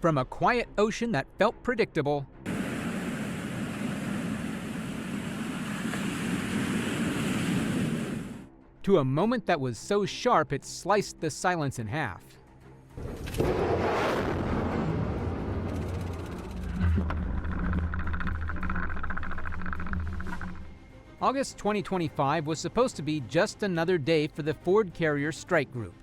From a quiet ocean that felt predictable to a moment that was so sharp it sliced the silence in half. August 2025 was supposed to be just another day for the Ford Carrier Strike Group.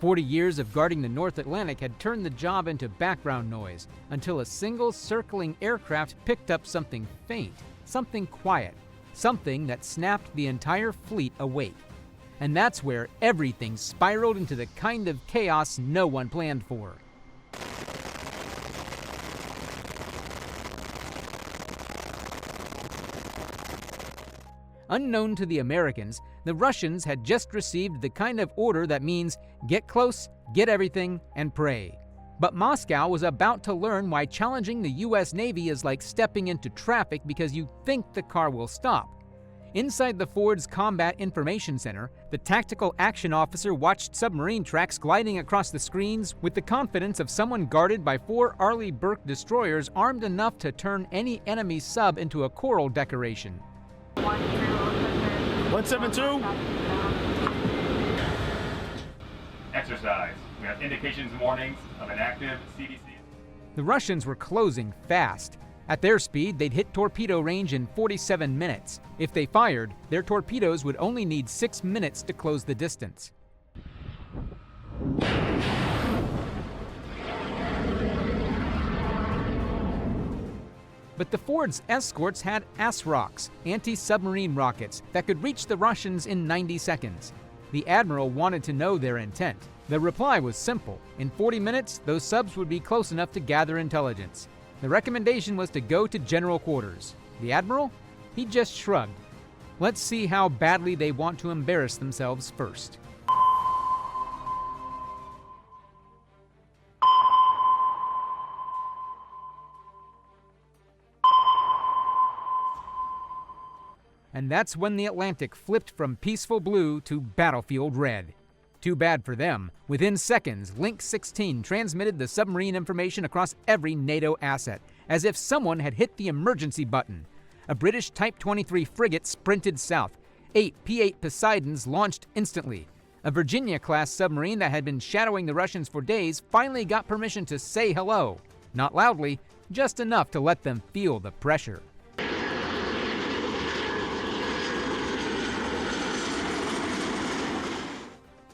40 years of guarding the North Atlantic had turned the job into background noise until a single circling aircraft picked up something faint, something quiet, something that snapped the entire fleet awake. And that's where everything spiraled into the kind of chaos no one planned for. Unknown to the Americans, the Russians had just received the kind of order that means get close, get everything, and pray. But Moscow was about to learn why challenging the US Navy is like stepping into traffic because you think the car will stop. Inside the Ford's Combat Information Center, the tactical action officer watched submarine tracks gliding across the screens with the confidence of someone guarded by 4 Arleigh Burke destroyers armed enough to turn any enemy sub into a coral decoration. 172. Exercise. We have indications and warnings of an active CDC. The Russians were closing fast. At their speed, they'd hit torpedo range in 47 minutes. If they fired, their torpedoes would only need 6 minutes to close the distance. But the Ford's escorts had ASROCs, anti-submarine rockets, that could reach the Russians in 90 seconds. The admiral wanted to know their intent. The reply was simple. In 40 minutes, those subs would be close enough to gather intelligence. The recommendation was to go to general quarters. The admiral? He just shrugged. Let's see how badly they want to embarrass themselves first. And that's when the Atlantic flipped from peaceful blue to battlefield red. Too bad for them. Within seconds, Link 16 transmitted the submarine information across every NATO asset, as if someone had hit the emergency button. A British Type 23 frigate sprinted south. 8 P-8 Poseidons launched instantly. A Virginia-class submarine that had been shadowing the Russians for days finally got permission to say hello. Not loudly, just enough to let them feel the pressure.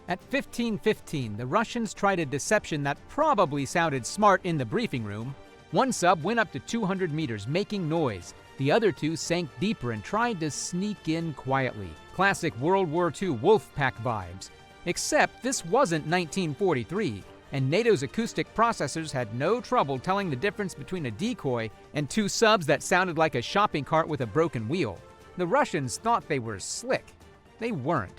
At 15:15, the Russians tried a deception that probably sounded smart in the briefing room. One sub went up to 200 meters, making noise. The other 2 sank deeper and tried to sneak in quietly. Classic World War II Wolfpack vibes. Except this wasn't 1943, and NATO's acoustic processors had no trouble telling the difference between a decoy and 2 subs that sounded like a shopping cart with a broken wheel. The Russians thought they were slick. They weren't.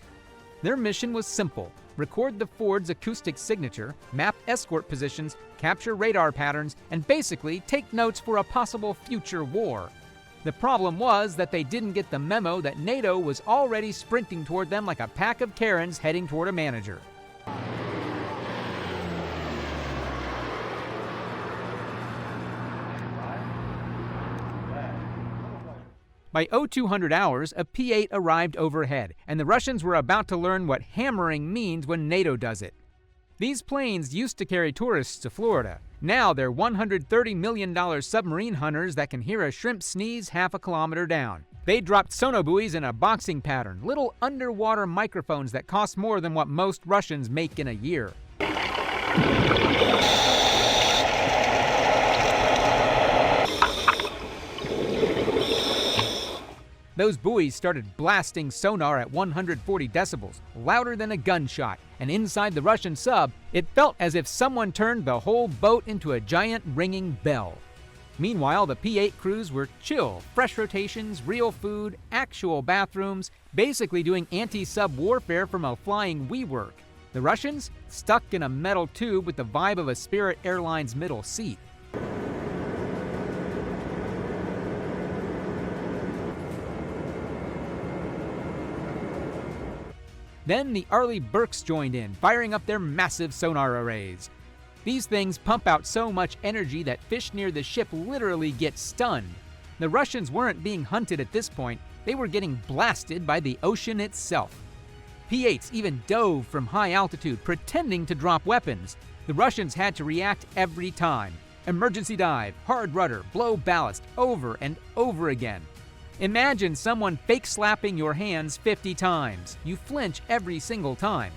Their mission was simple: record the Ford's acoustic signature, map escort positions, capture radar patterns, and basically take notes for a possible future war. The problem was that they didn't get the memo that NATO was already sprinting toward them like a pack of Karens heading toward a manager. By 0200 hours, a P-8 arrived overhead, and the Russians were about to learn what hammering means when NATO does it. These planes used to carry tourists to Florida. Now they're $130 million submarine hunters that can hear a shrimp sneeze half a kilometer down. They dropped sonobuoys in a boxing pattern, little underwater microphones that cost more than what most Russians make in a year. Those buoys started blasting sonar at 140 decibels, louder than a gunshot, and inside the Russian sub, it felt as if someone turned the whole boat into a giant ringing bell. Meanwhile, the P-8 crews were chill, fresh rotations, real food, actual bathrooms, basically doing anti-sub warfare from a flying WeWork. The Russians, stuck in a metal tube with the vibe of a Spirit Airlines middle seat. Then the Arleigh Burkes joined in, firing up their massive sonar arrays. These things pump out so much energy that fish near the ship literally get stunned. The Russians weren't being hunted at this point, they were getting blasted by the ocean itself. P-8s even dove from high altitude, pretending to drop weapons. The Russians had to react every time. Emergency dive, hard rudder, blow ballast, over and over again. Imagine someone fake slapping your hands 50 times. You flinch every single time.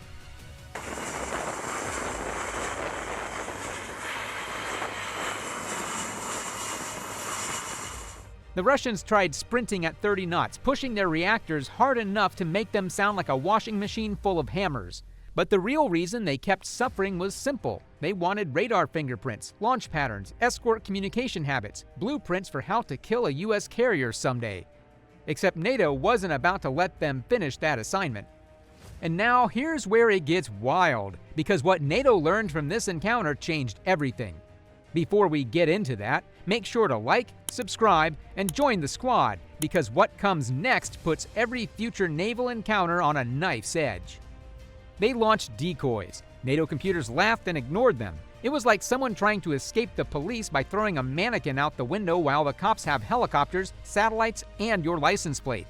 The Russians tried sprinting at 30 knots, pushing their reactors hard enough to make them sound like a washing machine full of hammers. But the real reason they kept suffering was simple. They wanted radar fingerprints, launch patterns, escort communication habits, blueprints for how to kill a U.S. carrier someday. Except NATO wasn't about to let them finish that assignment. And now here's where it gets wild, because what NATO learned from this encounter changed everything. Before we get into that, make sure to like, subscribe, and join the squad, because what comes next puts every future naval encounter on a knife's edge. They launched decoys. NATO computers laughed and ignored them. It was like someone trying to escape the police by throwing a mannequin out the window while the cops have helicopters, satellites, and your license plate.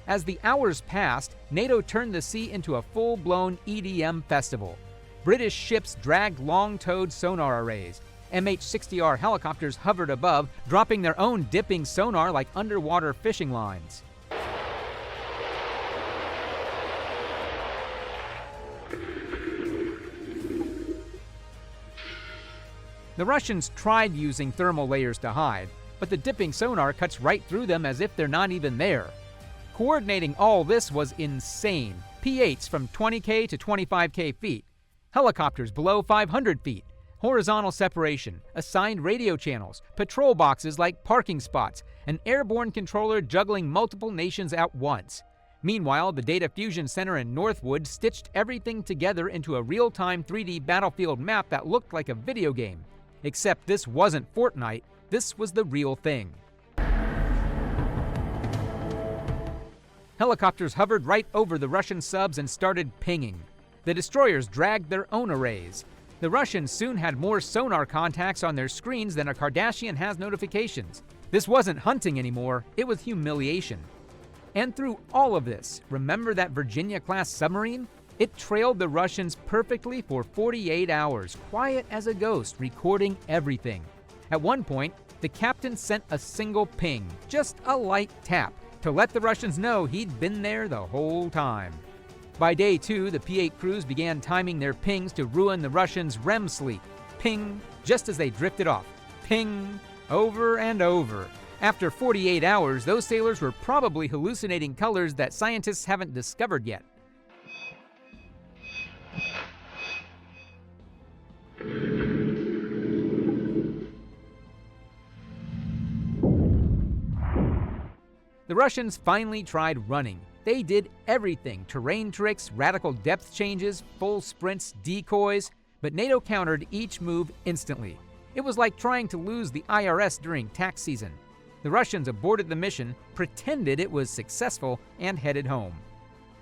As the hours passed, NATO turned the sea into a full-blown EDM festival. British ships dragged long-towed sonar arrays. MH-60R helicopters hovered above, dropping their own dipping sonar like underwater fishing lines. The Russians tried using thermal layers to hide, but the dipping sonar cuts right through them as if they're not even there. Coordinating all this was insane. P-8s from 20K to 25K feet, helicopters below 500 feet, horizontal separation, assigned radio channels, patrol boxes like parking spots, an airborne controller juggling multiple nations at once. Meanwhile, the Data Fusion Center in Northwood stitched everything together into a real-time 3D battlefield map that looked like a video game. Except this wasn't Fortnite, this was the real thing. Helicopters hovered right over the Russian subs and started pinging. The destroyers dragged their own arrays. The Russians soon had more sonar contacts on their screens than a Kardashian has notifications. This wasn't hunting anymore, it was humiliation. And through all of this, remember that Virginia-class submarine? It trailed the Russians perfectly for 48 hours, quiet as a ghost, recording everything. At one point, the captain sent a single ping, just a light tap, to let the Russians know he'd been there the whole time. By day 2, the P-8 crews began timing their pings to ruin the Russians' REM sleep. Ping, just as they drifted off. Ping, over and over. After 48 hours, those sailors were probably hallucinating colors that scientists haven't discovered yet. The Russians finally tried running. They did everything: terrain tricks, radical depth changes, full sprints, decoys, but NATO countered each move instantly. It was like trying to lose the IRS during tax season. The Russians aborted the mission, pretended it was successful, and headed home.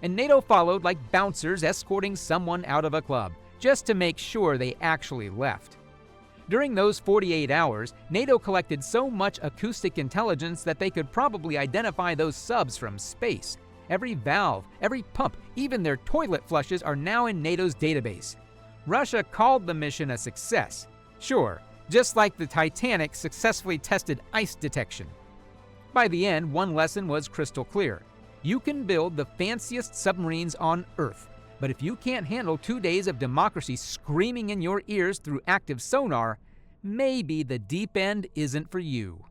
And NATO followed like bouncers escorting someone out of a club, just to make sure they actually left. During those 48 hours, NATO collected so much acoustic intelligence that they could probably identify those subs from space. Every valve, every pump, even their toilet flushes are now in NATO's database. Russia called the mission a success. Sure, just like the Titanic successfully tested ice detection. By the end, one lesson was crystal clear. You can build the fanciest submarines on Earth, but if you can't handle 2 days of democracy screaming in your ears through active sonar, maybe the deep end isn't for you.